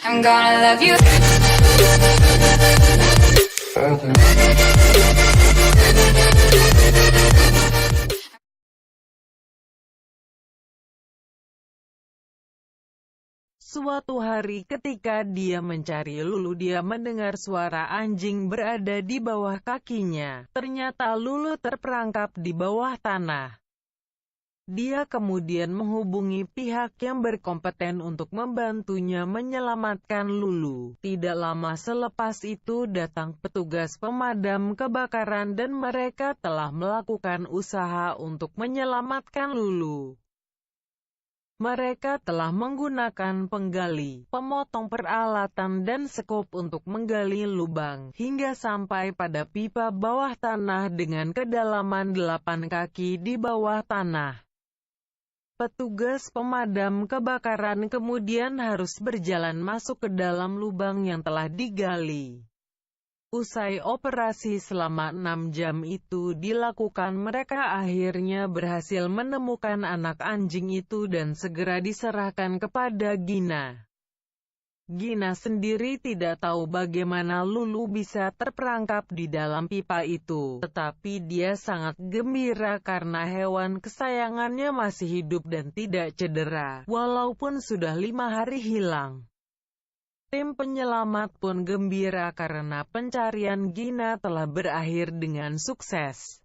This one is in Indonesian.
I'm gonna love you. Suatu hari ketika dia mencari Lulu, dia mendengar suara anjing berada di bawah kakinya. Ternyata Lulu terperangkap di bawah tanah. Dia kemudian menghubungi pihak yang berkompeten untuk membantunya menyelamatkan Lulu. Tidak lama selepas itu datang petugas pemadam kebakaran dan mereka telah melakukan usaha untuk menyelamatkan Lulu. Mereka telah menggunakan penggali, pemotong peralatan dan skop untuk menggali lubang, hingga sampai pada pipa bawah tanah dengan kedalaman 8 kaki di bawah tanah. Petugas pemadam kebakaran kemudian harus berjalan masuk ke dalam lubang yang telah digali. Usai operasi selama 6 jam itu dilakukan, mereka akhirnya berhasil menemukan anak anjing itu dan segera diserahkan kepada Gina. Gina sendiri tidak tahu bagaimana Lulu bisa terperangkap di dalam pipa itu, tetapi dia sangat gembira karena hewan kesayangannya masih hidup dan tidak cedera, walaupun sudah 5 hari hilang. Tim penyelamat pun gembira karena pencarian Gina telah berakhir dengan sukses.